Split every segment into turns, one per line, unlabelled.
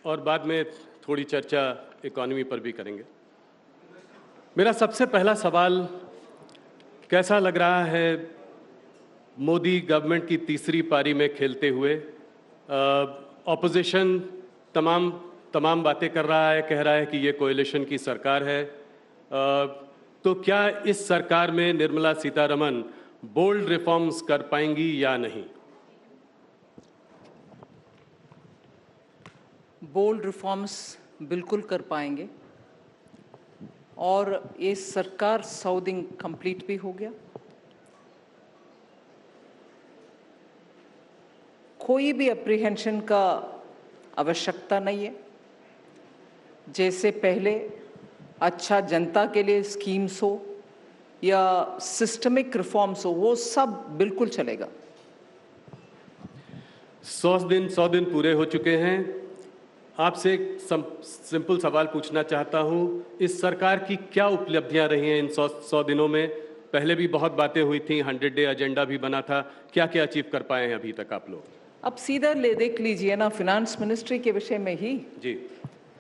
और बाद में थोड़ी चर्चा इकोनॉमी पर भी करेंगे। मेरा सबसे पहला सवाल, कैसा लग रहा है मोदी गवर्नमेंट की तीसरी पारी में खेलते हुए? ऑपोजिशन तमाम बातें कर रहा है, कह रहा है कि ये कोएलिशन की सरकार है। तो क्या इस सरकार में निर्मला सीतारमण बोल्ड रिफॉर्म्स कर पाएंगी या नहीं?
बोल्ड रिफॉर्म्स बिल्कुल कर पाएंगे और ये सरकार 100 दिन कंप्लीट भी हो गया। कोई भी अप्रीहेंशन का आवश्यकता नहीं है। जैसे पहले अच्छा जनता के लिए स्कीम्स हो या सिस्टमिक रिफॉर्म्स हो, वो सब बिल्कुल चलेगा।
100 दिन पूरे हो चुके हैं। आपसे एक सिंपल सवाल पूछना चाहता हूं, इस सरकार की क्या उपलब्धियां रही हैं इन 100 दिनों में? पहले भी बहुत बातें हुई थी, 100 डे एजेंडा भी बना था, क्या क्या अचीव कर पाए हैं अभी तक आप लोग?
अब सीधा देख लीजिए ना, फिनांस मिनिस्ट्री के विषय में ही
जी।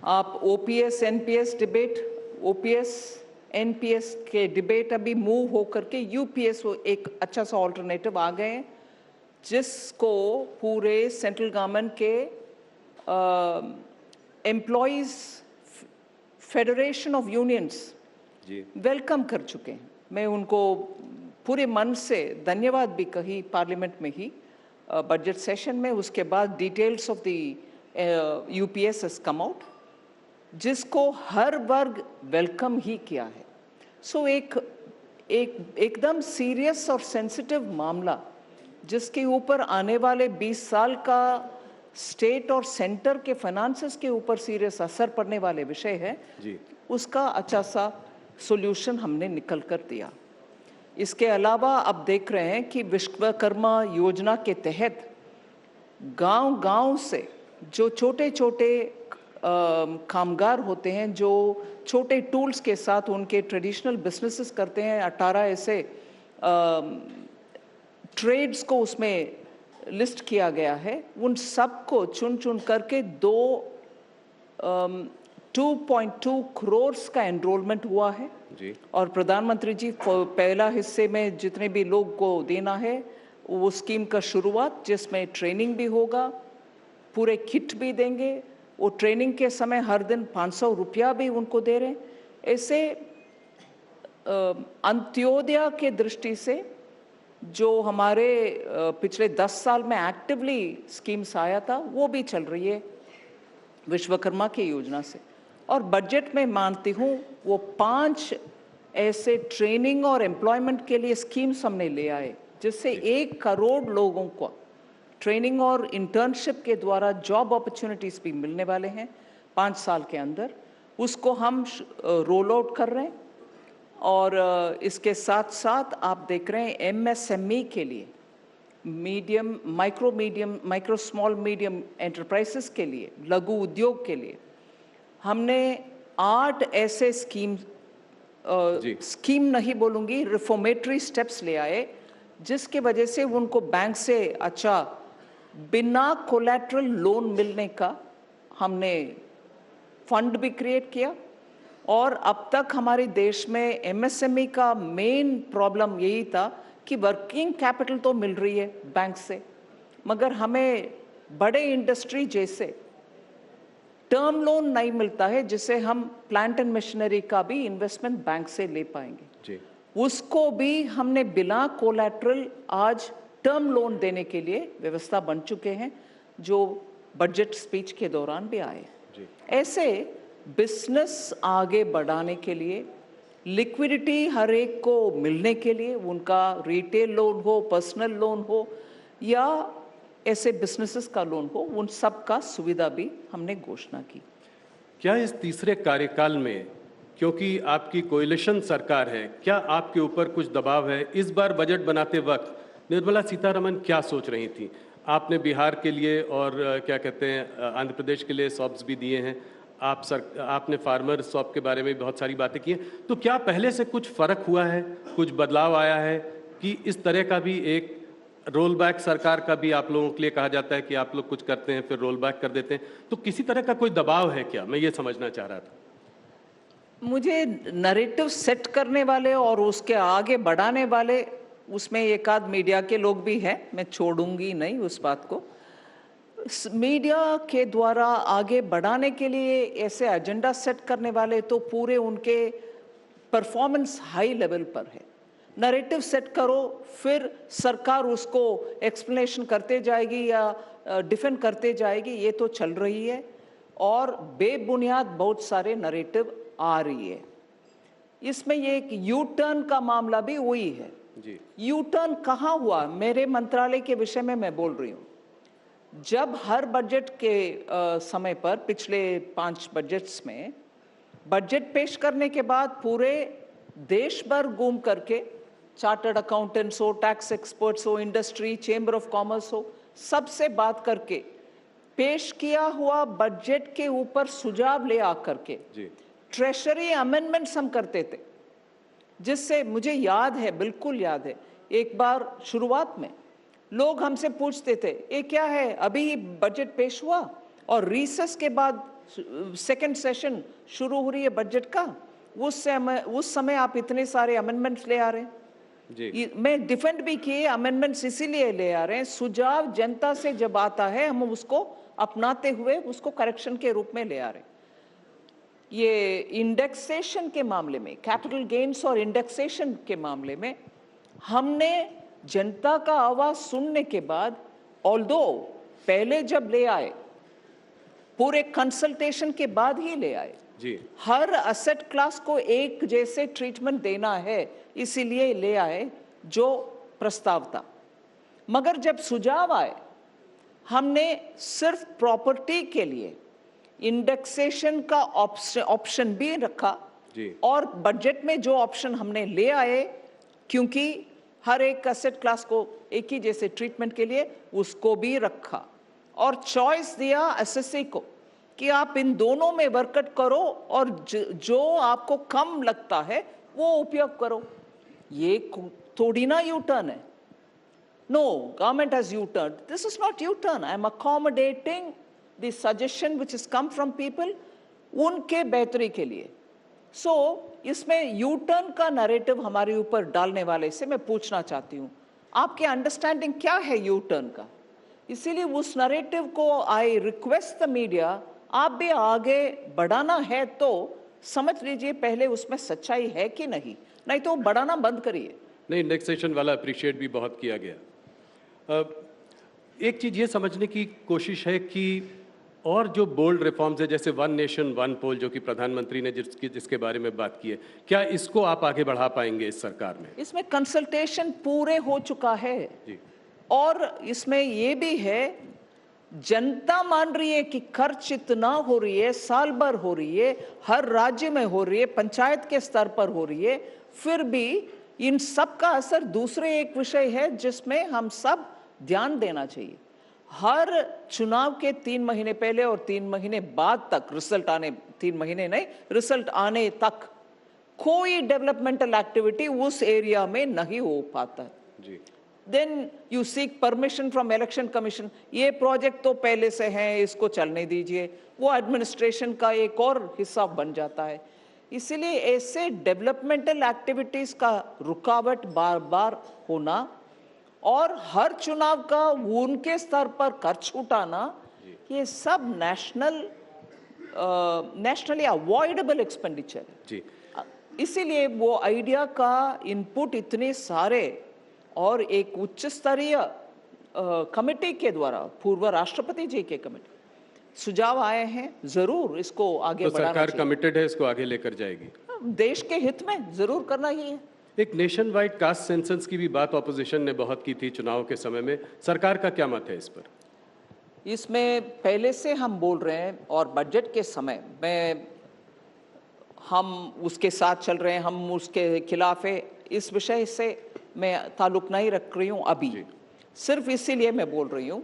आप OPS NPS debate, OPS NPS के डिबेट अभी मूव हो करके यूपीएस एक अच्छा सा ऑल्टरनेटिव आ गए हैं, जिसको पूरे सेंट्रल गवर्नमेंट के employees federation of unions welcome कर चुके हैं। मैं उनको पूरे मन से धन्यवाद भी कही पार्लियामेंट में ही बजट सेशन में। उसके बाद details of the UPS has come out, जिसको हर वर्ग वेलकम ही किया है। सो एकदम सीरियस और सेंसिटिव मामला, जिसके ऊपर आने वाले 20 साल का स्टेट और सेंटर के फाइनेंसेस के ऊपर सीरियस असर पड़ने वाले विषय है जी। उसका अच्छा सा सॉल्यूशन हमने निकल कर दिया। इसके अलावा अब देख रहे हैं कि विश्वकर्मा योजना के तहत गांव-गांव से जो छोटे-छोटे कामगार होते हैं, जो छोटे टूल्स के साथ उनके ट्रेडिशनल बिजनेसेस करते हैं, 18 ऐसे ट्रेड्स को उसमें लिस्ट किया गया है। उन सबको चुन करके 2.2 करोड़ का एनरोलमेंट हुआ है जी। और प्रधानमंत्री जी पहला हिस्से में जितने भी लोग को देना है वो स्कीम का शुरुआत, जिसमें ट्रेनिंग भी होगा, पूरे किट भी देंगे। वो ट्रेनिंग के समय हर दिन 500 रुपया भी उनको दे रहे हैं। ऐसे अंत्योदय के दृष्टि से जो हमारे पिछले 10 साल में एक्टिवली स्कीम्स आया था, वो भी चल रही है विश्वकर्मा की योजना से। और बजट में मानती हूँ वो 5 ऐसे ट्रेनिंग और एम्प्लॉयमेंट के लिए स्कीम्स हमने ले आए, जिससे 1 करोड़ लोगों को ट्रेनिंग और इंटर्नशिप के द्वारा जॉब अपॉर्चुनिटीज भी मिलने वाले हैं 5 साल के अंदर। उसको हम रोल आउट कर रहे हैं। और इसके साथ साथ आप देख रहे हैं एमएसएमई के लिए, माइक्रो स्मॉल मीडियम एंटरप्राइजेस के लिए, लघु उद्योग के लिए हमने 8 ऐसे स्कीम नहीं बोलूँगी, रिफॉर्मेटरी स्टेप्स ले आए, जिसके वजह से उनको बैंक से अच्छा बिना कोलैटरल लोन मिलने का हमने फंड भी क्रिएट किया। और अब तक हमारे देश में एमएसएमई का मेन प्रॉब्लम यही था कि वर्किंग कैपिटल तो मिल रही है बैंक से, मगर हमें बड़े इंडस्ट्री जैसे टर्म लोन नहीं मिलता है, जिसे हम प्लांट एंड मशीनरी का भी इन्वेस्टमेंट बैंक से ले पाएंगे जी। उसको भी हमने बिना कोलैटरल आज टर्म लोन देने के लिए व्यवस्था बन चुके हैं, जो बजट स्पीच के दौरान भी आए जी। ऐसे बिजनेस आगे बढ़ाने के लिए, लिक्विडिटी हर एक को मिलने के लिए, उनका रिटेल लोन हो, पर्सनल लोन हो या ऐसे बिजनेसेस का लोन हो, उन सब का सुविधा भी हमने घोषणा की।
क्या इस तीसरे कार्यकाल में, क्योंकि आपकी कोएलिशन सरकार है, क्या आपके ऊपर कुछ दबाव है? इस बार बजट बनाते वक्त निर्मला सीतारमण क्या सोच रही थी? आपने बिहार के लिए और क्या कहते हैं आंध्र प्रदेश के लिए सॉप्स भी दिए हैं, आपने फार्मर सॉप के बारे में बहुत सारी बातें की हैं, तो क्या पहले से कुछ फ़र्क हुआ है, कुछ बदलाव आया है कि इस तरह का भी एक रोल बैक सरकार का भी आप लोगों के लिए कहा जाता है कि आप लोग कुछ करते हैं फिर रोल बैक कर देते हैं, तो किसी तरह का कोई दबाव है क्या? मैं ये समझना चाह रहा था।
मुझे नैरेटिव सेट करने वाले और उसके आगे बढ़ाने वाले, उसमें एक आध मीडिया के लोग भी हैं, मैं छोड़ूंगी नहीं उस बात को। मीडिया के द्वारा आगे बढ़ाने के लिए ऐसे एजेंडा सेट करने वाले तो पूरे उनके परफॉर्मेंस हाई लेवल पर है। नैरेटिव सेट करो, फिर सरकार उसको एक्सप्लेनेशन करते जाएगी या डिफेंड करते जाएगी, ये तो चल रही है। और बेबुनियाद बहुत सारे नैरेटिव आ रही है। इसमें ये एक यू टर्न का मामला भी हुई है
जी।
यू टर्न कहाँ हुआ? मेरे मंत्रालय के विषय में मैं बोल रही हूँ। जब हर बजट के समय पर पिछले 5 बजट्स में बजट पेश करने के बाद पूरे देश भर घूम करके चार्टर्ड अकाउंटेंट्स हो, टैक्स एक्सपर्ट्स हो, इंडस्ट्री, चेंबर ऑफ कॉमर्स हो, सबसे बात करके पेश किया हुआ बजट के ऊपर सुझाव ले आकर के ट्रेशरी अमेंडमेंट्स हम करते थे, जिससे मुझे याद है, बिल्कुल याद है, एक बार शुरुआत में लोग हमसे पूछते थे ये क्या है, अभी बजट पेश हुआ और रिसेस के बाद सेकंड सेशन शुरू हो रही है बजट का, उस समय आप इतने सारे अमेंडमेंट्स ले आ रहे हैं। जी। मैं डिफेंड भी किए, अमेंडमेंट्स इसीलिए ले आ रहे हैं, सुझाव जनता से जब आता है हम उसको अपनाते हुए उसको करेक्शन के रूप में ले आ रहे हैं। ये इंडेक्सेशन के मामले में, कैपिटल गेन्स और इंडेक्सेशन के मामले में हमने जनता का आवाज सुनने के बाद, ऑल्दो पहले जब ले आए पूरे कंसल्टेशन के बाद ही ले आए जी, हर असेट क्लास को एक जैसे ट्रीटमेंट देना है इसीलिए ले आए जो प्रस्ताव था। मगर जब सुझाव आए, हमने सिर्फ प्रॉपर्टी के लिए इंडेक्सेशन का ऑप्शन भी रखा जी। और बजट में जो ऑप्शन हमने ले आए, क्योंकि हर एक एसेट क्लास को एक ही जैसे ट्रीटमेंट के लिए उसको भी रखा और चॉइस दिया एसएससी को कि आप इन दोनों में वर्कआउट करो और जो आपको कम लगता है वो उपयोग करो। ये थोड़ी ना यू टर्न है। No, government has U turn, this is not U turn, I am accommodating the suggestion which is come from people, उनके बेहतरी के लिए। सो इसमें यू टर्न का नैरेटिव हमारे ऊपर डालने वाले से मैं पूछना चाहती हूँ, आपके अंडरस्टैंडिंग क्या है यू टर्न का? इसीलिए उस नैरेटिव को आई रिक्वेस्ट द मीडिया, आप भी आगे बढ़ाना है तो समझ लीजिए पहले उसमें सच्चाई है कि नहीं, नहीं तो बढ़ाना बंद करिए।
नहीं, इंडेक्सेशन वाला अप्रिशिएट भी बहुत किया गया। एक चीज़ ये समझने की कोशिश है कि और जो बोल्ड रिफॉर्म्स है, जैसे वन नेशन वन पोल जो कि प्रधानमंत्री ने जिसके बारे में बात की है, क्या इसको आप आगे बढ़ा पाएंगे इस सरकार में?
इसमें कंसल्टेशन पूरे हो चुका है जी। और इसमें ये भी है, जनता मान रही है कि खर्च इतना हो रही है, साल भर हो रही है, हर राज्य में हो रही है, पंचायत के स्तर पर हो रही है, फिर भी इन सब का असर दूसरे एक विषय है जिसमें हम सब ध्यान देना चाहिए। हर चुनाव के 3 महीने पहले और 3 महीने बाद तक रिजल्ट आने, 3 महीने नहीं, रिजल्ट आने तक कोई डेवलपमेंटल एक्टिविटी उस एरिया में नहीं हो पाता जी। Then you seek permission from election commission, ये प्रोजेक्ट तो पहले से है, इसको चलने दीजिए, वो एडमिनिस्ट्रेशन का एक और हिस्सा बन जाता है। इसीलिए ऐसे डेवलपमेंटल एक्टिविटीज का रुकावट बार बार होना और हर चुनाव का उनके स्तर पर खर्च उठाना, ये सब नेशनली अवॉइडेबल एक्सपेंडिचर है जी। इसीलिए वो आइडिया का इनपुट इतने सारे और एक उच्च स्तरीय कमेटी के द्वारा, पूर्व राष्ट्रपति जी के कमेटी सुझाव आए हैं, जरूर इसको आगे बढ़ाना चाहिए।
सरकार कमिटेड है, इसको आगे लेकर जाएगी,
देश के हित में जरूर करना ही है।
एक नेशन वाइड कास्ट सेंसस की भी बात ऑपोजिशन ने बहुत की थी चुनाव के समय में, सरकार का क्या मत है इस पर?
इसमें पहले से हम बोल रहे हैं और बजट के समय में हम उसके साथ चल रहे हैं, हम उसके खिलाफ है, इस विषय से मैं ताल्लुक नहीं रख रही हूँ अभी। सिर्फ इसीलिए मैं बोल रही हूँ,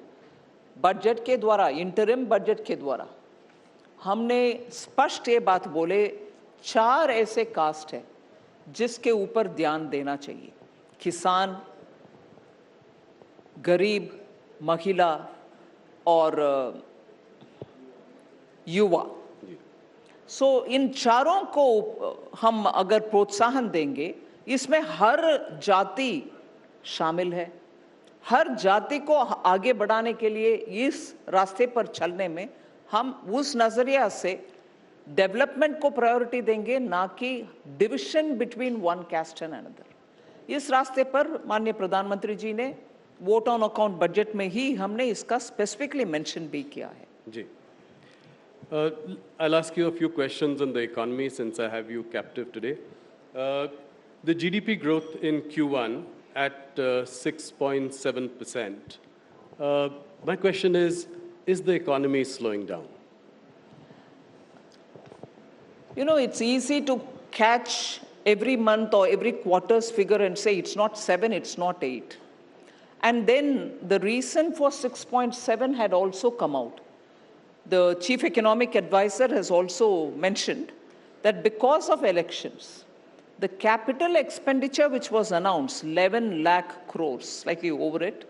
बजट के द्वारा, इंटरिम बजट के द्वारा हमने स्पष्ट ये बात बोले, 4 ऐसे कास्ट हैं जिसके ऊपर ध्यान देना चाहिए। किसान, गरीब, महिला और युवा। सो इन चारों को हम अगर प्रोत्साहन देंगे, इसमें हर जाति शामिल है। हर जाति को आगे बढ़ाने के लिए इस रास्ते पर चलने में हम उस नजरिया से डेवलपमेंट को प्रायोरिटी देंगे, ना कि division between one cast and another. इस रास्ते पर माननीय प्रधानमंत्री जी ने वोट ऑन अकाउंट बजट में ही हमने इसका स्पेसिफिकली मेंशन भी किया है।
जी, I'll ask you a few questions on the economy since I have you captive today. The GDP growth in Q1 at 6.7%. My question is the economy slowing down?
You know, it's easy to catch every month or every quarter's figure and say it's not 7, it's not 8. And then the reason for 6.7 had also come out. The chief economic advisor has also mentioned that because of elections, the capital expenditure which was announced, 11 lakh crores, slightly over it,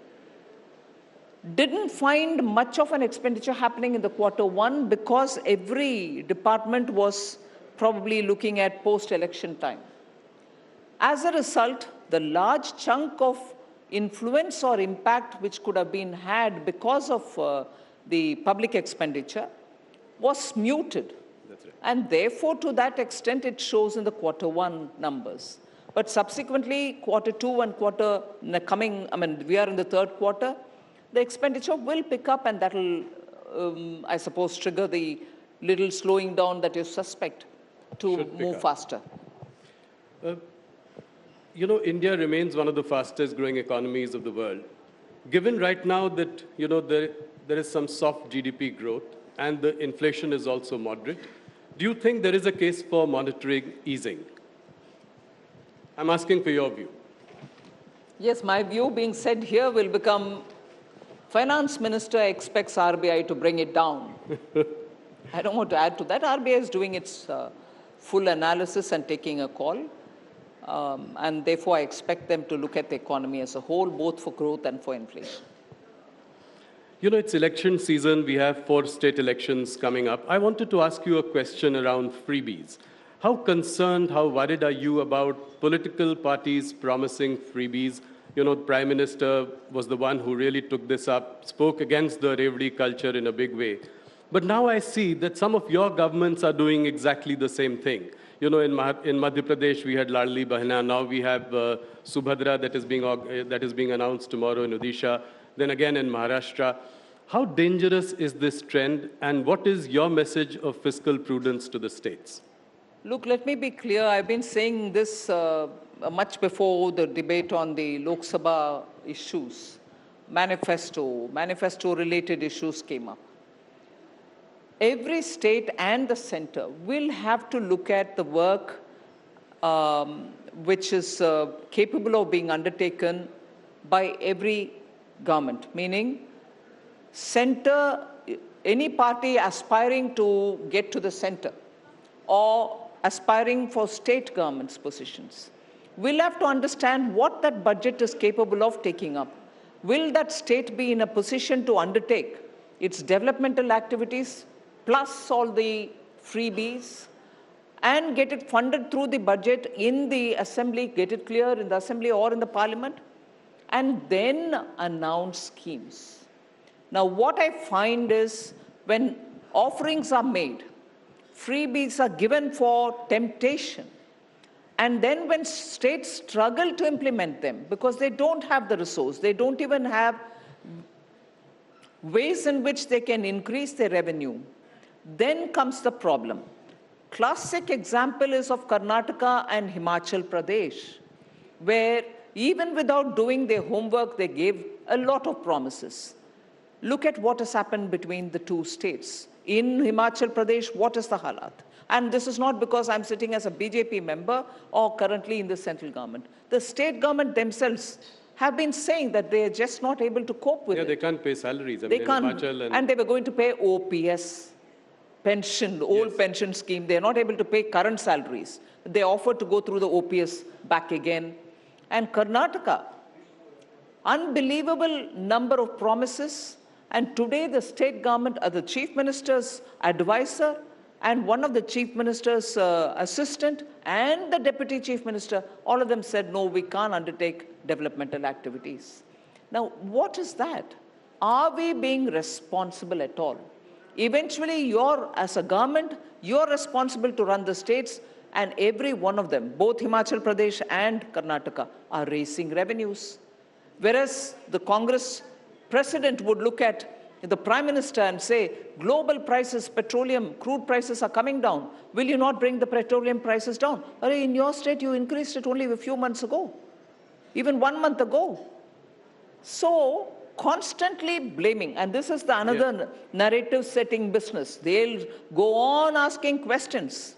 didn't find much of an expenditure happening in the Q1 because every department was probably looking at post-election time. As a result, the large chunk of influence or impact which could have been had because of the public expenditure was muted.
That's right.
And therefore, to that extent, it shows in the Q1 numbers. But subsequently, Q2 and we are in the third quarter, the expenditure will pick up, and that will, I suppose, trigger the little slowing down that you suspect to move faster.
You know, India remains one of the fastest growing economies of the world. Given right now that, you know, there is some soft GDP growth and the inflation is also moderate, do you think there is a case for monetary easing? I'm asking for your view.
Yes, my view being said here will become, Finance Minister expects RBI to bring it down. I don't want to add to that. RBI is doing its full analysis and taking a call. And therefore, I expect them to look at the economy as a whole, both for growth and for inflation.
You know, it's election season. We have 4 state elections coming up. I wanted to ask you a question around freebies. How concerned, how worried are you about political parties promising freebies? You know, the Prime Minister was the one who really took this up, spoke against the Revdi culture in a big way. But now I see that some of your governments are doing exactly the same thing. You know, in Madhya Pradesh, we had Ladli Bahna. Now we have Subhadra that is being announced tomorrow in Odisha. Then again in Maharashtra. How dangerous is this trend, and what is your message of fiscal prudence to the states?
Look, let me be clear. I've been saying this much before the debate on the Lok Sabha issues. Manifesto-related issues came up. Every state and the center will have to look at the work which is capable of being undertaken by every government, meaning center, any party aspiring to get to the center or aspiring for state government's positions will have to understand what that budget is capable of taking up. Will that state be in a position to undertake its developmental activities plus all the freebies and get it funded through the budget in the assembly, get it clear in the assembly or in the parliament, and then announce schemes. Now, what I find is when offerings are made, freebies are given for temptation, and then when states struggle to implement them because they don't have the resource, they don't even have ways in which they can increase their revenue, then comes the problem. Classic example is of Karnataka and Himachal Pradesh, where even without doing their homework, they gave a lot of promises. Look at what has happened between the two states. In Himachal Pradesh, what is the halat? And this is not because I'm sitting as a BJP member or currently in the central government. The state government themselves have been saying that they are just not able to cope with it.
Yeah, they can't pay salaries.
They can't. And they were going to pay OPS, pension, the old pension scheme. They're not able to pay current salaries. They offered to go through the OPS back again. And Karnataka, Unbelievable number of promises. And today the state government, the chief minister's advisor and one of the chief minister's assistant and the deputy chief minister, all of them said, no, we can't undertake developmental activities. Now, what is that? Are we being responsible at all? Eventually, as a government, you're responsible to run the states, and every one of them, both Himachal Pradesh and Karnataka, are raising revenues. Whereas the Congress president would look at the prime minister and say, global prices, petroleum, crude prices are coming down. Will you not bring the petroleum prices down? In your state, you increased it only a few months ago, even 1 month ago. So, constantly blaming, and this is the another narrative setting business. They'll go on asking questions,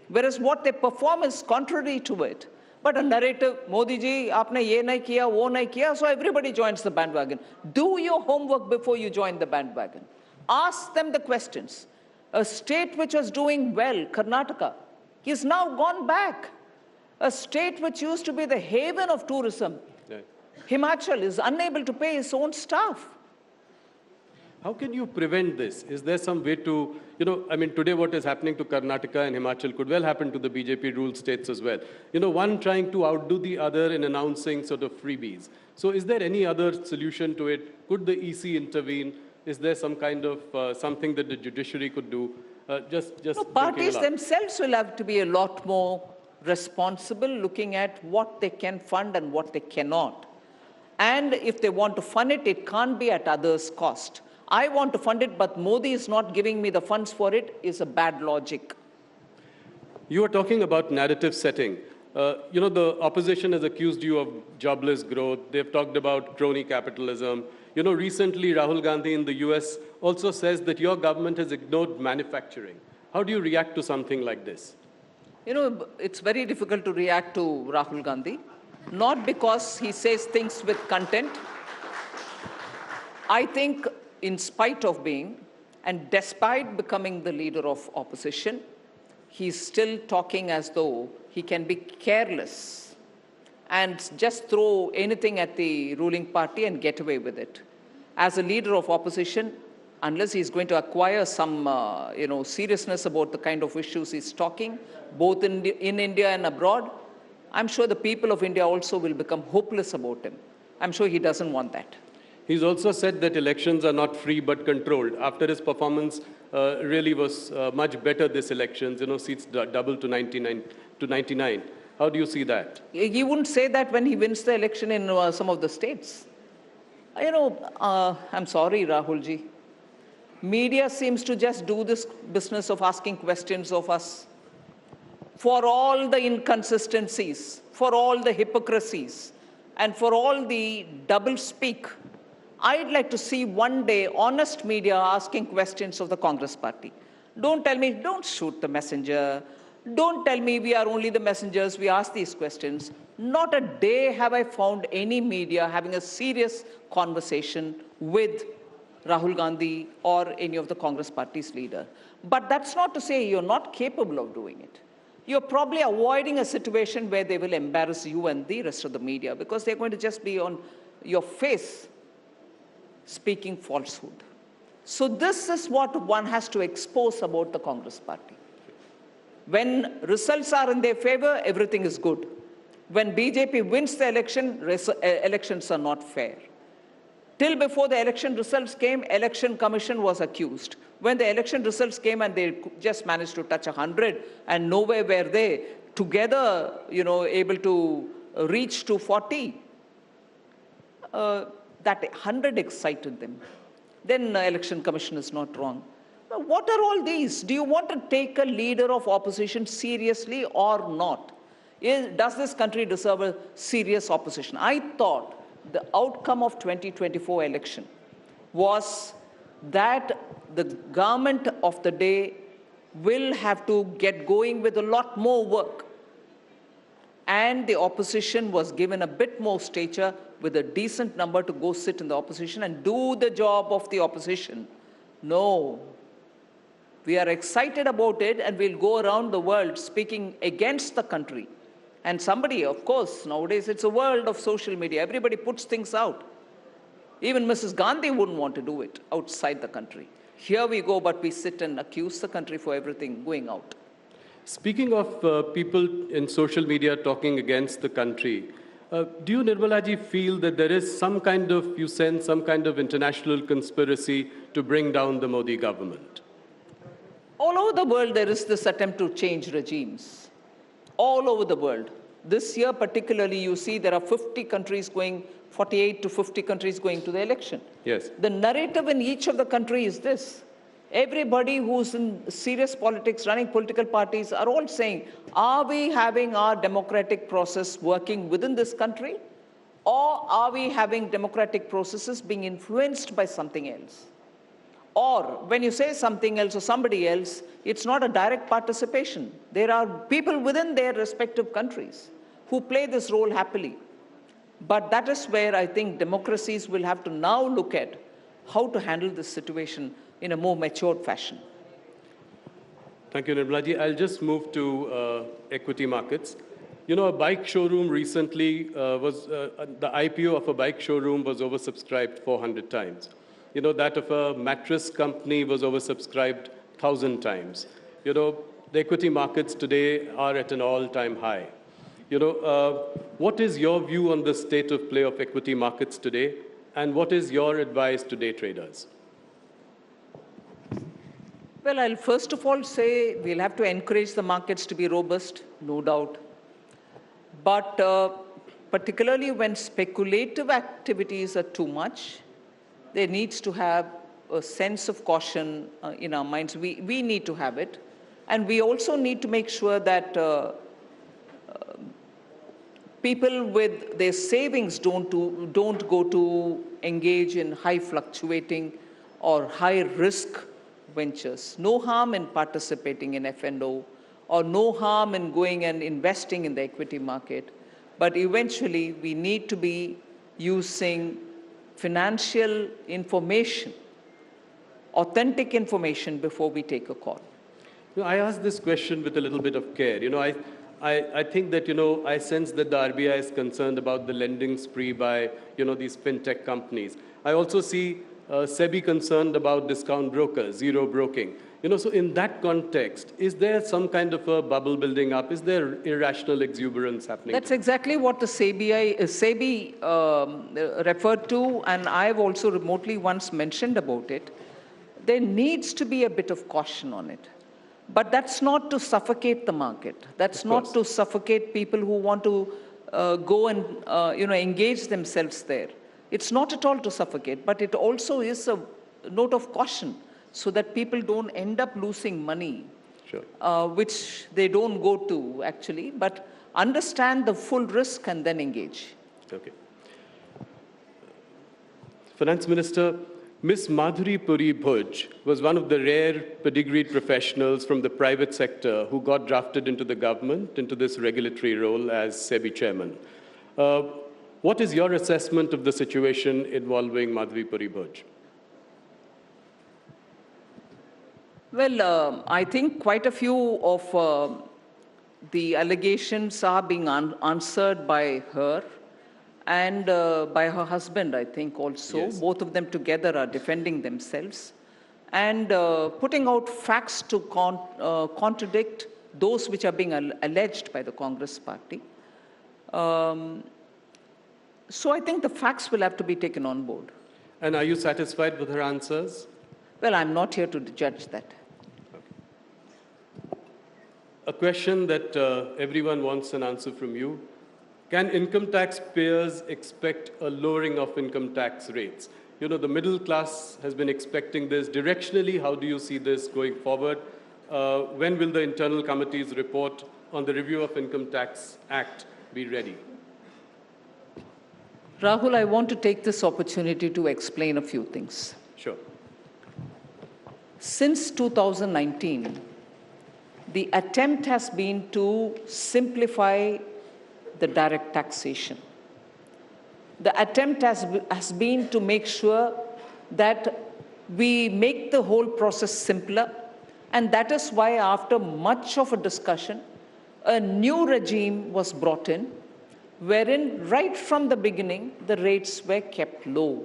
whereas what they perform is contrary to it. But a narrative, Modi ji, aapne ye nahi kiya, wo nahi kiya, so everybody joins the bandwagon. Do your homework before you join the bandwagon. Ask them the questions. A state which was doing well, Karnataka, is now gone back. A state which used to be the haven of tourism, Himachal, is unable to pay its own staff.
How can you prevent this? Is there some way to, today what is happening to Karnataka and Himachal could well happen to the BJP-ruled states as well. One trying to outdo the other in announcing sort of freebies. So is there any other solution to it? Could the EC intervene? Is there some kind of something that the judiciary could do?
Parties themselves will have to be a lot more responsible, looking at what they can fund and what they cannot. And if they want to fund it, it can't be at others' cost. I want to fund it, but Modi is not giving me the funds for it, is a bad logic.
You are talking about narrative setting. The opposition has accused you of jobless growth. They've talked about crony capitalism. Recently Rahul Gandhi in the US also says that your government has ignored manufacturing. How do you react to something like this?
It's very difficult to react to Rahul Gandhi, not because he says things with content. I think in spite of being, and despite becoming the leader of opposition, he's still talking as though he can be careless and just throw anything at the ruling party and get away with it. As a leader of opposition, unless he's going to acquire some, seriousness about the kind of issues he's talking, both in India and abroad, I'm sure the people of India also will become hopeless about him. I'm sure he doesn't want that.
He's also said that elections are not free but controlled. After his performance really was much better this elections, seats doubled to 99. How do you see that?
He wouldn't say that when he wins the election in some of the states. I'm sorry, Rahul ji. Media seems to just do this business of asking questions of us. For all the inconsistencies, for all the hypocrisies, and for all the double-speak, I'd like to see one day honest media asking questions of the Congress party. Don't tell me, don't shoot the messenger. Don't tell me we are only the messengers, we ask these questions. Not a day have I found any media having a serious conversation with Rahul Gandhi or any of the Congress party's leader. But that's not to say you're not capable of doing it. You're probably avoiding a situation where they will embarrass you and the rest of the media because they're going to just be on your face speaking falsehood. So this is what one has to expose about the Congress party. When results are in their favor, everything is good. When BJP wins the election, elections are not fair. Till before the election results came, Election Commission was accused. When the election results came and they just managed to touch 100 and nowhere were they together, able to reach to 40. That 100 excited them. Then the Election Commission is not wrong. Now, what are all these? Do you want to take a leader of opposition seriously or not? Does this country deserve a serious opposition? I thought the outcome of 2024 election was that the government of the day will have to get going with a lot more work. And the opposition was given a bit more stature with a decent number to go sit in the opposition and do the job of the opposition. No. We are excited about it and we'll go around the world speaking against the country And somebody, of course, nowadays it's a world of social media. Everybody puts things out. Even Mrs. Gandhi wouldn't want to do it outside the country. Here we go, but we sit and accuse the country for everything going out.
Speaking of people in social media talking against the country, do you, Nirmala ji, feel that there is some kind of, you sense some kind of international conspiracy to bring down the Modi government?
All over the world, there is this attempt to change regimes. All over the world. This year particularly, you see there are 50 countries going, 48 to 50 countries going to the election.
Yes.
The narrative in each of the countries is this. Everybody who's in serious politics, running political parties, are all saying, are we having our democratic process working within this country? Or are we having democratic processes being influenced by something else? Or when you say something else or somebody else, it's not a direct participation. There are people within their respective countries who play this role happily. But that is where I think democracies will have to now look at how to handle this situation in a more matured fashion.
Thank you, Nirmala ji. I'll just move to equity markets. You know, a bike showroom recently the IPO of a bike showroom was oversubscribed 400 times. You know, that of a mattress company was oversubscribed 1,000 times. You know, the equity markets today are at an all-time high. You know, what is your view on the state of play of equity markets today, and what is your advice to day traders?
Well, I'll first of all say we'll have to encourage the markets to be robust, no doubt. But particularly when speculative activities are too much, there needs to have a sense of caution in our minds. We need to have it. And we also need to make sure that people with their savings don't go to engage in high fluctuating or high risk ventures. No harm in participating in F&O, or no harm in going and investing in the equity market. But eventually, we need to be using financial information, authentic information, before we take a call.
You know, I asked this question with a little bit of care. You know, I think that, you know, I sense that the RBI is concerned about the lending spree by, you know, these fintech companies. I also see SEBI concerned about discount brokers, zero broking. You know, so in that context, is there some kind of a bubble building up? Is there irrational exuberance happening?
That's exactly what the SEBI referred to, and I've also remotely once mentioned about it. There needs to be a bit of caution on it. But that's not to suffocate the market. That's not to suffocate people who want to go and engage themselves there. It's not at all to suffocate, but it also is a note of caution so that people don't end up losing money, which they don't go to actually, but understand the full risk and then engage.
Okay. Finance Minister, Ms. Madhuri Puri Bhuj was one of the rare pedigreed professionals from the private sector who got drafted into the government, into this regulatory role as SEBI chairman. What is your assessment of the situation involving Madhuri Puri Bhuj?
Well, I think quite a few of the allegations are being answered by her and by her husband, I think also. Yes. Both of them together are defending themselves and putting out facts to contradict those which are being alleged by the Congress party. So I think the facts will have to be taken on board.
And are you satisfied with her answers?
Well, I'm not here to judge that.
Okay. A question that everyone wants an answer from you. Can income tax payers expect a lowering of income tax rates? You know, the middle class has been expecting this. Directionally, how do you see this going forward? When will the internal committee's report on the review of Income Tax Act be ready?
Rahul, I want to take this opportunity to explain a few things.
Sure.
Since 2019, the attempt has been to simplify the direct taxation. The attempt has been to make sure that we make the whole process simpler, and that is why after much of a discussion, a new regime was brought in, wherein right from the beginning, the rates were kept low.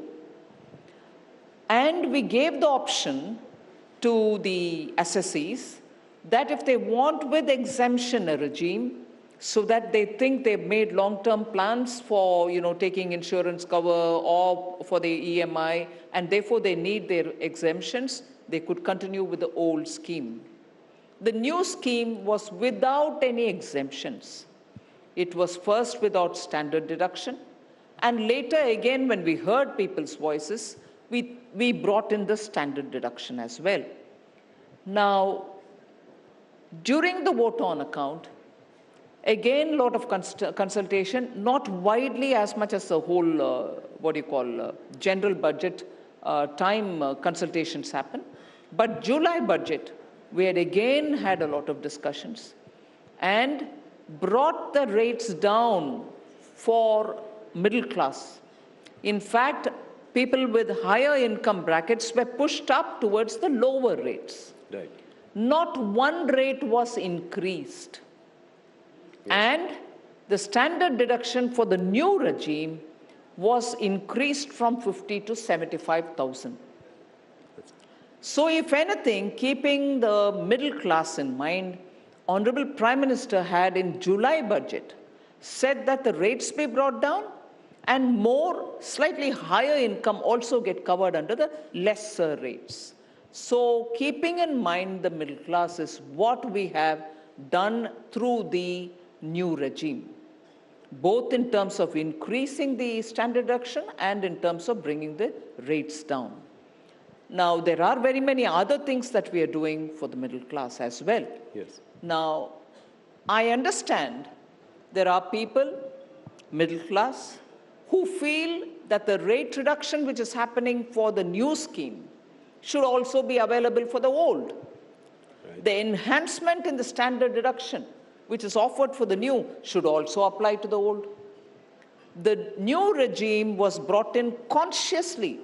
And we gave the option to the assessees that if they want with exemption a regime, so that they think they've made long-term plans for, taking insurance cover or for the EMI, and therefore they need their exemptions, they could continue with the old scheme. The new scheme was without any exemptions. It was first without standard deduction, and later again, when we heard people's voices, we brought in the standard deduction as well. Now, during the vote on account, again, a lot of consultation, not widely as much as the whole, general budget time consultations happen. But July budget, we had again had a lot of discussions and brought the rates down for middle class. In fact, people with higher income brackets were pushed up towards the lower rates.
Right.
Not one rate was increased. Yes. And the standard deduction for the new regime was increased from 50 to 75,000. So if anything, keeping the middle class in mind, Honorable Prime Minister had in July budget said that the rates be brought down and more slightly higher income also get covered under the lesser rates. So keeping in mind the middle class is what we have done through the new regime, both in terms of increasing the standard deduction and in terms of bringing the rates down. Now, there are very many other things that we are doing for the middle class as well.
Yes.
Now, I understand there are people, middle class, who feel that the rate reduction which is happening for the new scheme should also be available for the old. Right. The enhancement in the standard deduction which is offered for the new should also apply to the old. The new regime was brought in consciously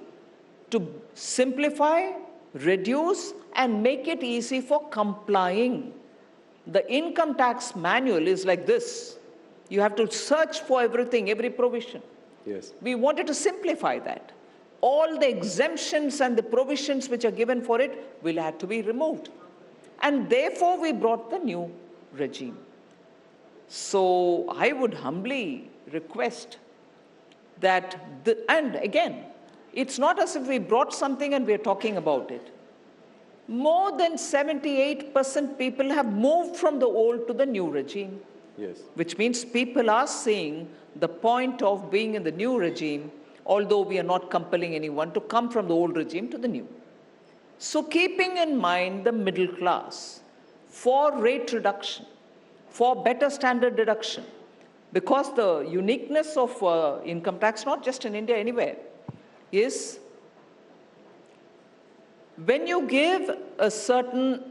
to simplify, reduce, and make it easy for complying. The income tax manual is like this. You have to search for everything, every provision.
Yes.
We wanted to simplify that. All the exemptions and the provisions which are given for it will have to be removed. And therefore, we brought the new regime. So I would humbly request that, and again, it's not as if we brought something and we're talking about it. More than 78% people have moved from the old to the new regime.
Yes.
Which means people are seeing the point of being in the new regime, although we are not compelling anyone to come from the old regime to the new. So keeping in mind the middle class, for rate reduction, for better standard deduction, because the uniqueness of income tax, not just in India, anywhere, is when you give a certain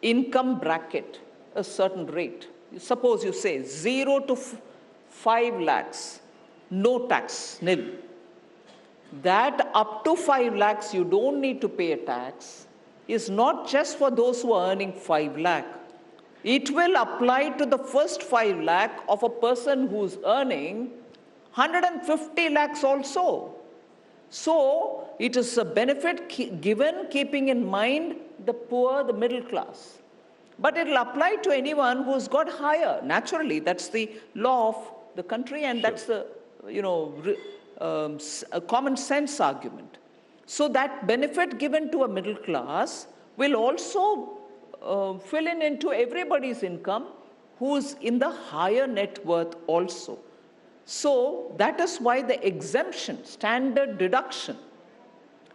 income bracket, a certain rate, suppose you say 0 to 5 lakhs, no tax, nil. That up to 5 lakhs, you don't need to pay a tax, is not just for those who are earning 5 lakh. It will apply to the first 5 lakh of a person who's earning 150 lakhs also. So it is a benefit given keeping in mind the poor, the middle class. But it will apply to anyone who's got higher. Naturally, that's the law of the country, and that's the, a common sense argument. So that benefit given to a middle class will also fill in into everybody's income who's in the higher net worth also. So that is why the exemption, standard deduction,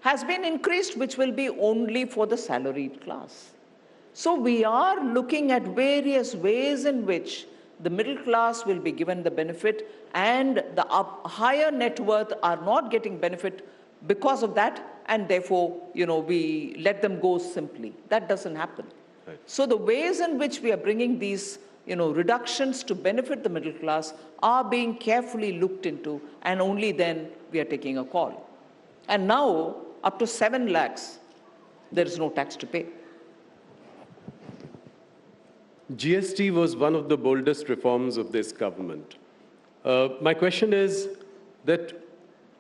has been increased, which will be only for the salaried class. So we are looking at various ways in which the middle class will be given the benefit, and the higher net worth are not getting benefit because of that, and therefore, we let them go simply. That doesn't happen. Right. So the ways in which we are bringing these reductions to benefit the middle class are being carefully looked into, and only then we are taking a call. And now, up to 7 lakhs, there is no tax to pay.
GST was one of the boldest reforms of this government. My question is that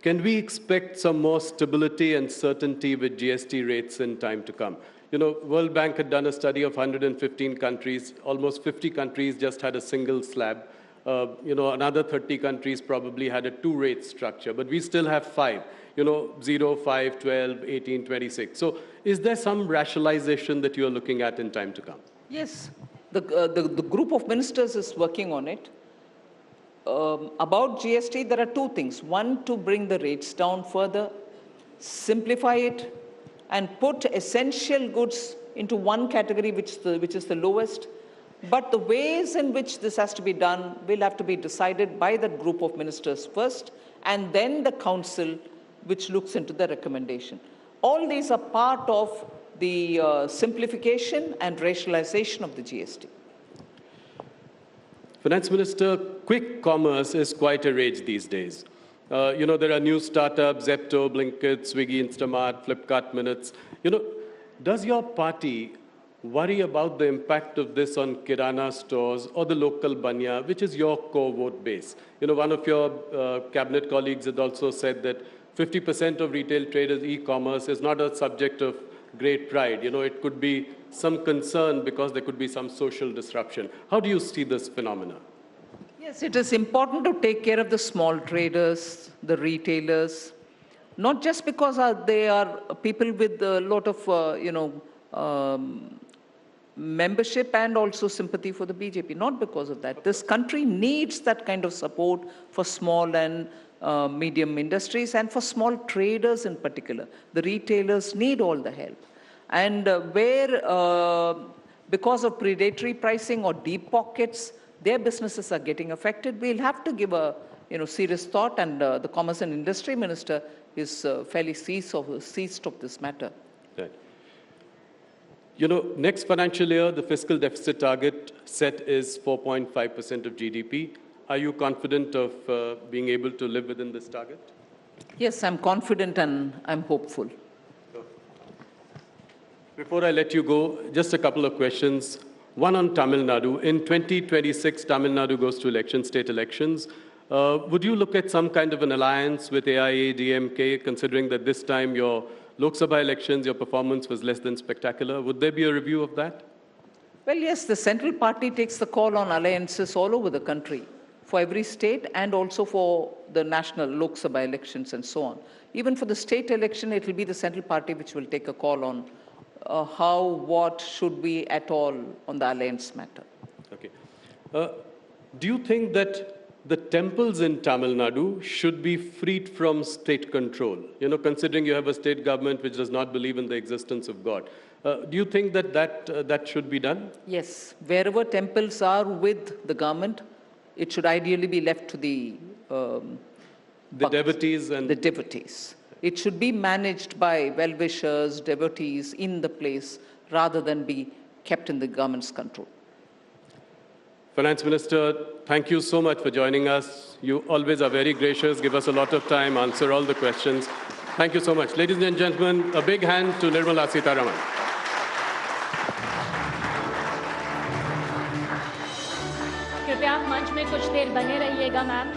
can we expect some more stability and certainty with GST rates in time to come? You know, World Bank had done a study of 115 countries. Almost 50 countries just had a single slab. You know, another 30 countries probably had a two-rate structure, but we still have 5. You know, 0, 5, 12, 18, 26. So is there some rationalization that you're looking at in time to come?
Yes, the group of ministers is working on it. About GST, there are two things. One, to bring the rates down further, simplify it, and put essential goods into one category, which is the lowest. But the ways in which this has to be done will have to be decided by that group of ministers first, and then the council, which looks into the recommendation. All these are part of the simplification and rationalization of the GST.
Finance Minister, quick commerce is quite a rage these days. You know, there are new startups, Zepto, Blinkit, Swiggy, Instamart, Flipkart Minutes. You know, does your party worry about the impact of this on Kirana stores or the local banya, which is your core vote base? You know, one of your cabinet colleagues had also said that 50% of retail traders' e-commerce is not a subject of great pride. You know, it could be some concern because there could be some social disruption. How do you see this phenomena?
Yes, it is important to take care of the small traders, the retailers, not just because they are people with a lot of, membership and also sympathy for the BJP, not because of that. This country needs that kind of support for small and medium industries and for small traders in particular. The retailers need all the help. And because of predatory pricing or deep pockets, their businesses are getting affected. We'll have to give a serious thought, and the Commerce and Industry Minister is fairly seized of this matter.
Right. You know, next financial year, the fiscal deficit target set is 4.5% of GDP. Are you confident of being able to live within this target?
Yes, I'm confident and I'm hopeful.
Before I let you go, just a couple of questions. One on Tamil Nadu. In 2026, Tamil Nadu goes to state elections. Would you look at some kind of an alliance with AIA, DMK, considering that this time your Lok Sabha elections, your performance was less than spectacular? Would there be a review of that?
Well, yes, the central party takes the call on alliances all over the country, for every state and also for the national Lok Sabha elections and so on. Even for the state election, it will be the central party which will take a call on what should be at all on the alliance matter.
Okay. Do you think that the temples in Tamil Nadu should be freed from state control? You know, considering you have a state government which does not believe in the existence of God. Do you think that should be done?
Yes. Wherever temples are with the government, it should ideally be left to the
devotees and
the devotees. It should be managed by well-wishers, devotees in the place, rather than be kept in the government's control.
Finance Minister, thank you so much for joining us. You always are very gracious, give us a lot of time, answer all the questions. Thank you so much. Ladies and gentlemen, a big hand to Nirmala Sitharaman.
कृपया मंच में कुछ देर बने रहिएगा ma'am,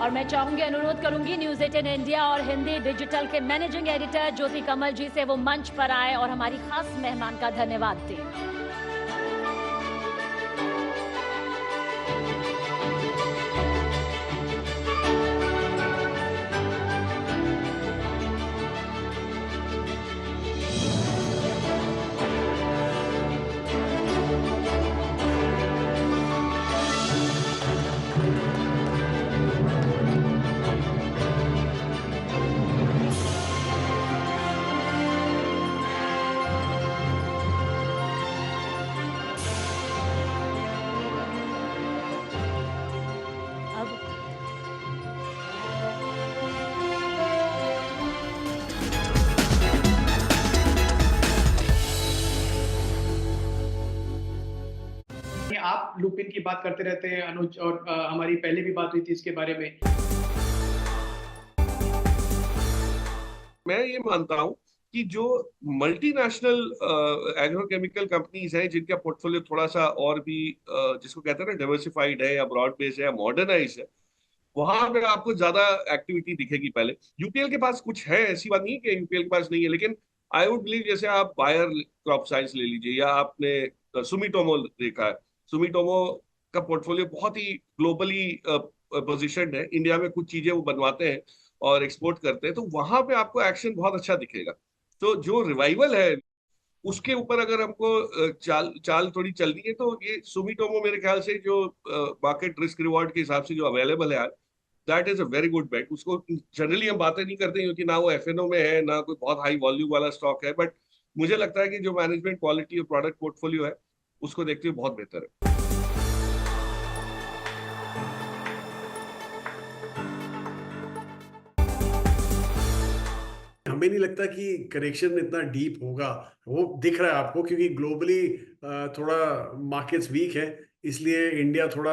और मैं चाहूंगी, अनुरोध करूंगी न्यूज़ 18 इंडिया और हिंदी डिजिटल के मैनेजिंग एडिटर ज्योति कमल जी से वो मंच पर आए और हमारी खास मेहमान का धन्यवाद दें।
आप लूपिन की बात करते रहते हैं अनुज, और हमारी पहले भी बात हुई थी इसके बारे में।
मैं ये मानता हूं कि जो मल्टीनेशनल एग्रोकेमिकल कंपनीज हैं जिनका पोर्टफोलियो थोड़ा सा और भी जिसको कहते हैं ना डाइवर्सिफाइड है या ब्रॉड बेस्ड है या मॉडर्नाइज है, वहां पे आपको ज्यादा एक्टिविटी दिखेगी। पहले यूपीएल के पास कुछ है, ऐसी बात नहीं है कि यूपीएल के पास नहीं है, लेकिन आई वुड बिलीव जैसे आप बायर क्रॉप साइंस ले लीजिए या आपने सुमिटोमो देखा है, सुमिटोमो का पोर्टफोलियो बहुत ही ग्लोबली पोजिशन्ड है। इंडिया में कुछ चीजें वो बनवाते हैं और एक्सपोर्ट करते हैं, तो वहां पे आपको एक्शन बहुत अच्छा दिखेगा। तो जो रिवाइवल है उसके ऊपर अगर हमको चाल थोड़ी चलनी है, तो ये सुमिटोमो मेरे ख्याल से जो मार्केट रिस्क रिवॉर्ड के हिसाब से जो अवेलेबल है आज, that is a very good bet. उसको जनरली हम बातें नहीं करते क्योंकि ना वो एफएनओ में है ना कोई बहुत हाई वॉल्यूम वाला स्टॉक है, बट मुझे लगता है कि जो मैनेजमेंट क्वालिटी और प्रोडक्ट पोर्टफोलियो है उसको देखते हुए बहुत बेहतर है।
हमें नहीं लगता कि करेक्शन इतना डीप होगा। वो दिख रहा है आपको क्योंकि ग्लोबली थोड़ा मार्केट्स वीक है, इसलिए इंडिया थोड़ा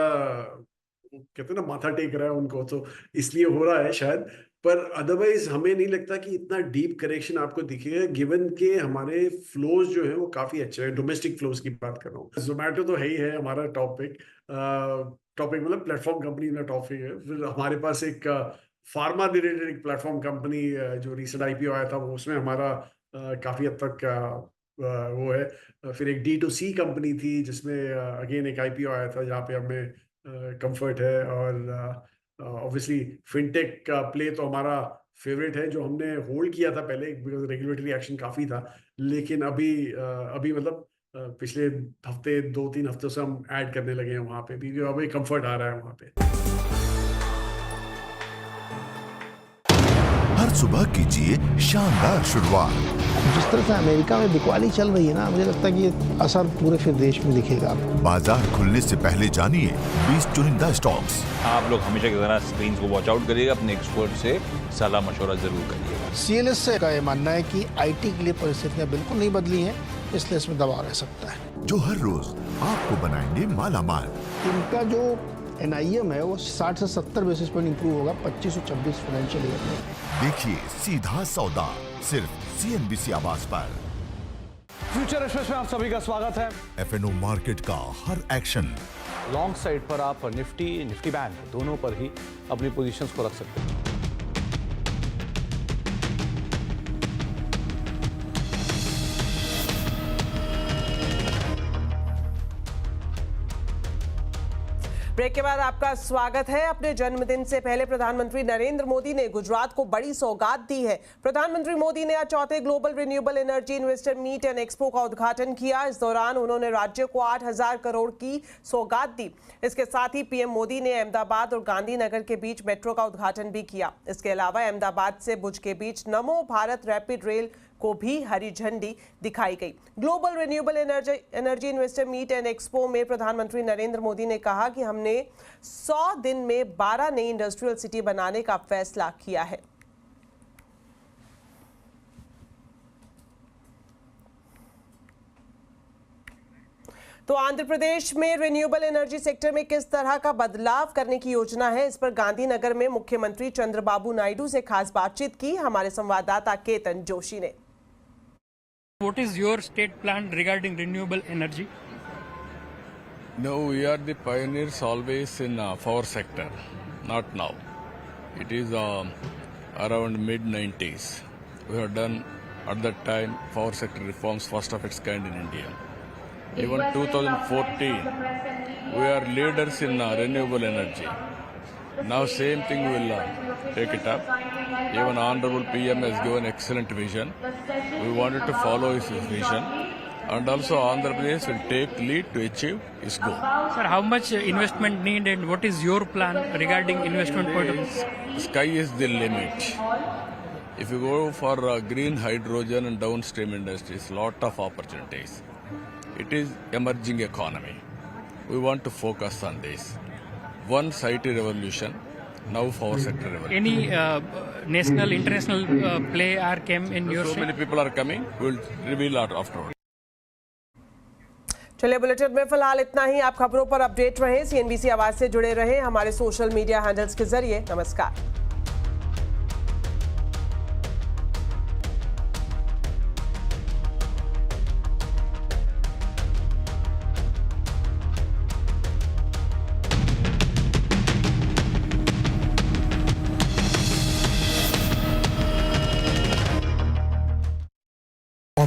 कहते हैं ना माथा टेक रहा है उनको, तो इसलिए हो रहा है शायद। पर अदरवाइज हमें नहीं लगता कि इतना डीप करेक्शन आपको दिखेगा, गिवन के हमारे फ्लोज जो है वो काफी अच्छे हैं। डोमेस्टिक फ्लोज की बात कर रहा हूँ। जोमेटो तो है ही है हमारा टॉपिक मतलब प्लेटफॉर्म कंपनी का टॉपिक है। फिर हमारे पास एक फार्मा रिलेटेड एक प्लेटफॉर्म कंपनी जो रिसेंट आईपीओ आया था, वो उसमें हमारा काफी हद तक वो है। फिर एक D2C कंपनी थी जिसमें अगेन एक आईपीओ आया था जहाँ पे हमें कंफर्ट है। और ऑब्वियसली फिनटेक का प्ले तो हमारा फेवरेट है, जो हमने होल्ड किया था पहले बिकॉज रेगुलेटरी एक्शन काफ़ी था, लेकिन अभी मतलब पिछले हफ्ते 2-3 हफ्तों से हम ऐड करने लगे हैं वहाँ पे भी, अभी कंफर्ट आ रहा है वहाँ पे।
हर सुबह कीजिए शानदार शुरुआत।
जिस तरह से अमेरिका में बिकवाली चल रही है ना, मुझे लगता है कि ये असर पूरे फिर देश में दिखेगा।
बाजार खुलने से पहले जानिए 20 चुनिंदा स्टॉक्स।
आप लोग हमेशा की तरह स्क्रीन को वॉच आउट करिएगा, अपने एक्सपर्ट से सलाह मशवरा जरूर करिएगा।
CNBC का ये मानना है कि IT के लिए परिस्थितियां बिल्कुल नहीं बदली हैं, इसलिए इसमें दबाव रह सकता है,
जो हर रोज आपको बनाएंगे मालामाल।
इनका जो NIM है वो 60 से 70 बेसिस पॉइंट इंप्रूव होगा 25 और 26 फाइनेंशियल ईयर में।
देखिए सीधा सौदा सिर्फ CNBC आवाज पर।
फ्यूचर एक्सप्रेस में आप सभी का स्वागत है।
FNO मार्केट का हर एक्शन।
लॉन्ग साइड पर आप निफ्टी बैंक दोनों पर ही अपनी पोजीशंस को रख सकते हैं।
ब्रेक के बाद आपका स्वागत है। अपने जन्मदिन से पहले प्रधानमंत्री नरेंद्र मोदी ने गुजरात को बड़ी सौगात दी है। प्रधानमंत्री मोदी ने आज चौथे global renewable energy investor meet and expo का उद्घाटन किया। इस दौरान उन्होंने राज्य को 8,000 करोड़ की सौगात दी। इसके साथ ही पीएम मोदी ने अहमदाबाद और गांधीनगर के बीच मेट्रो का उद्घाटन भी किया। इसके अलावा अहमदाबाद से भुज के बीच नमो भारत रैपिड रेल को भी हरी झंडी दिखाई गई। Global renewable energy investor meet and expo में प्रधानमंत्री नरेंद्र मोदी ने कहा कि हमने 100 दिन में 12 नई इंडस्ट्रियल सिटी बनाने का फैसला किया है। तो आंध्र प्रदेश में रिन्यूएबल एनर्जी सेक्टर में किस तरह का बदलाव करने की योजना है, इस पर गांधीनगर में मुख्यमंत्री चंद्रबाबू नायडू से खास बातचीत की हमारे संवाददाता केतन जोशी ने।
What is your state plan regarding renewable energy?
No, we are the pioneers always in power sector, not now. It is around mid-90s. We have done at that time power sector reforms first of its kind in India. Even 2014, we are leaders in renewable energy. Now same thing we will take it up. Even Honorable PM has given excellent vision. We wanted to follow his vision, and also Andhra Pradesh will take lead to achieve his goal.
Sir, how much investment need and what is your plan regarding investment point of view?
Sky is the limit. If you go for green hydrogen and downstream industries, lot of opportunities. It is emerging economy. We want to focus on this. Once IT revolution, now power sector revolution.
Any national, international play or came in your
So many people are coming. We will reveal afterwards.
चलिए bulletin में फिलहाल इतना ही। आप खबरों पर update रहें, CNBC आवाज से जुड़े रहें हमारे सोशल मीडिया हैंडल्स के जरिए। नमस्कार।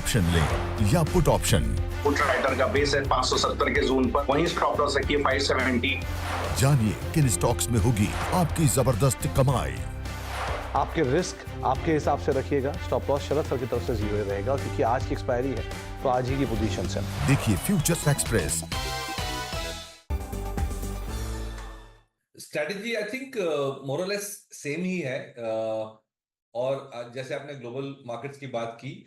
ऑप्शन लें या पुट ऑप्शन।
पुट राइटर का बेस है 570 के जोन पर, वहीं स्टॉप लॉस रखिए 570।
जानिए किन स्टॉक्स में होगी आपकी जबरदस्त कमाई।
आपके रिस्क आपके हिसाब से रखिएगा। स्टॉप लॉस शरद सर की तरफ से 0 रहेगा, क्योंकि आज की एक्सपायरी है तो आज ही की पोजीशन है।
देखिए future express.
Strategy I think more और लेस सेम ही है। और जैसे आपने ग्लोबल मार्केट्स की बात की,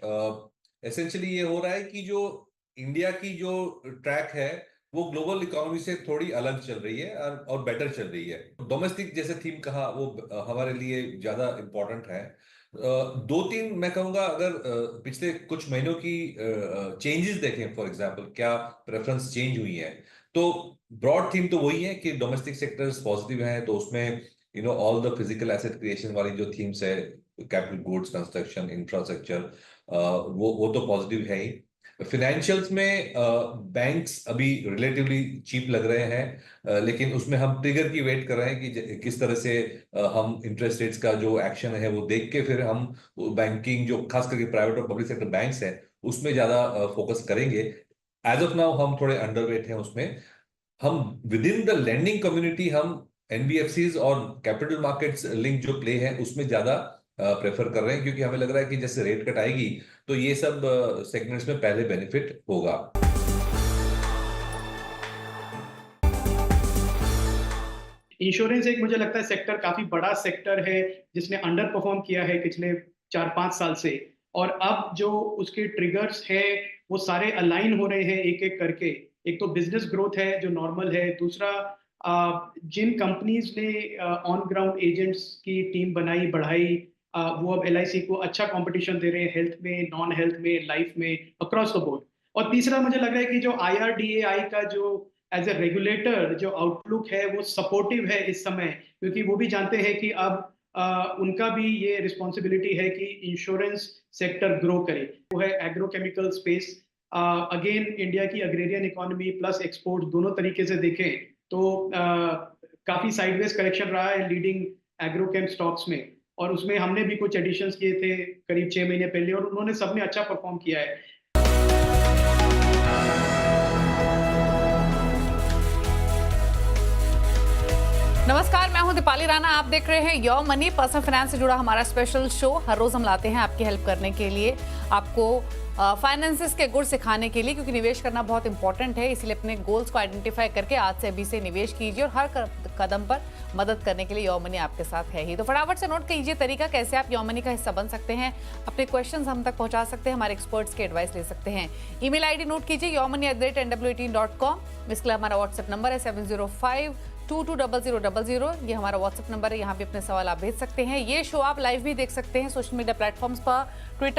एसेंशियली ये हो रहा है कि जो इंडिया की जो ट्रैक है वो ग्लोबल इकोनॉमी से थोड़ी अलग चल रही है और बेटर चल रही है। डोमेस्टिक जैसे थीम कहा वो हमारे लिए ज्यादा इम्पोर्टेंट है। 2-3 मैं कहूँगा, अगर पिछले कुछ महीनों की चेंजेस देखें, फॉर एग्जांपल क्या प्रेफरेंस चेंज हुई है, तो ब्रॉड थीम तो वही है कि डोमेस्टिक सेक्टर्स पॉजिटिव हैं, तो उसमें all the physical asset creation वाली जो थीम्स है, कैपिटल गुड्स, कंस्ट्रक्शन, इंफ्रास्ट्रक्चर, वो तो पॉजिटिव है ही। फाइनेंशियल्स में बैंक्स अभी रिलेटिवली चीप लग रहे हैं, लेकिन उसमें हम ट्रिगर की वेट कर रहे हैं कि किस तरह से हम इंटरेस्ट रेट्स का जो एक्शन है वो देख के फिर हम बैंकिंग, जो खास करके प्राइवेट और पब्लिक सेक्टर बैंक्स हैं, उसमें ज्यादा फोकस करेंगे। एज ऑफ नाउ हम थोड़े अंडरवेट हैं उसमें। हम with in the lending community हम एनबीएफसीज और कैपिटल मार्केट्स लिंक जो प्ले है उसमें ज्यादा प्रेफर कर रहे हैं, क्योंकि हमें लग रहा है कि जैसे रेट कट आएगी तो ये सब सेगमेंट्स में पहले बेनिफिट होगा।
इंश्योरेंस एक मुझे लगता है सेक्टर काफी बड़ा सेक्टर है जिसने अंडर परफॉर्म किया है पिछले 4-5 साल से, और अब जो उसके ट्रिगर्स है वो सारे अलाइन हो रहे हैं एक एक करके। एक तो बिजनेस ग्रोथ है जो नॉर्मल है, दूसरा जिन कंपनीज ने ऑन ग्राउंड एजेंट्स की टीम बनाई, बढ़ाई, वो अब LIC को अच्छा कंपटीशन दे रहे हैं हेल्थ में, नॉन हेल्थ में, लाइफ में, अक्रॉस द बोर्ड। और तीसरा मुझे लग रहा है कि जो IRDAI का जो एज ए रेगुलेटर जो आउटलुक है वो सपोर्टिव है इस समय, क्योंकि वो भी जानते हैं कि अब उनका भी ये रिस्पॉन्सिबिलिटी है कि इंश्योरेंस सेक्टर ग्रो करे। वो है एग्रोकेमिकल स्पेस। अगेन इंडिया की अग्रेरियन इकोनॉमी प्लस एक्सपोर्ट दोनों तरीके से देखें तो काफी साइडवेज करेक्शन रहा है लीडिंग एग्रोकेम स्टॉक्स में, और उसमें हमने भी कुछ एडिशंस किए थे करीब 6 महीने पहले, और उन्होंने सबने अच्छा परफॉर्म किया है।
नमस्कार, मैं हूं दीपाली राणा। आप देख रहे हैं योर मनी, पर्सनल फाइनेंस से जुड़ा हमारा स्पेशल शो। हर रोज हम लाते हैं आपकी हेल्प करने के लिए, आपको फाइनेंसेस के गुण सिखाने के लिए, क्योंकि निवेश करना बहुत इंपॉर्टेंट है। इसलिए अपने गोल्स को आइडेंटिफाई करके आज से अभी से निवेश कीजिए, और हर कदम पर मदद करने के लिए योर मनी आपके साथ है ही। तो फटाफट से नोट कीजिए तरीका कैसे आप योर मनी का हिस्सा बन सकते हैं, अपने क्वेश्चंस हम तक पहुंचा सकते हैं, हमारे एक्सपर्ट्स की एडवाइस ले सकते हैं। ईमेल ID नोट कीजिए yourmoney@nw18.com। इसके लिए हमारा व्हाट्सएप नंबर है 705220000। ये हमारा व्हाट्सएप नंबर है, यहाँ पे अपने सवाल आप भेज सकते हैं। ये शो आप लाइव भी देख सकते हैं सोशल मीडिया प्लेटफॉर्म्स पर, ट्विटर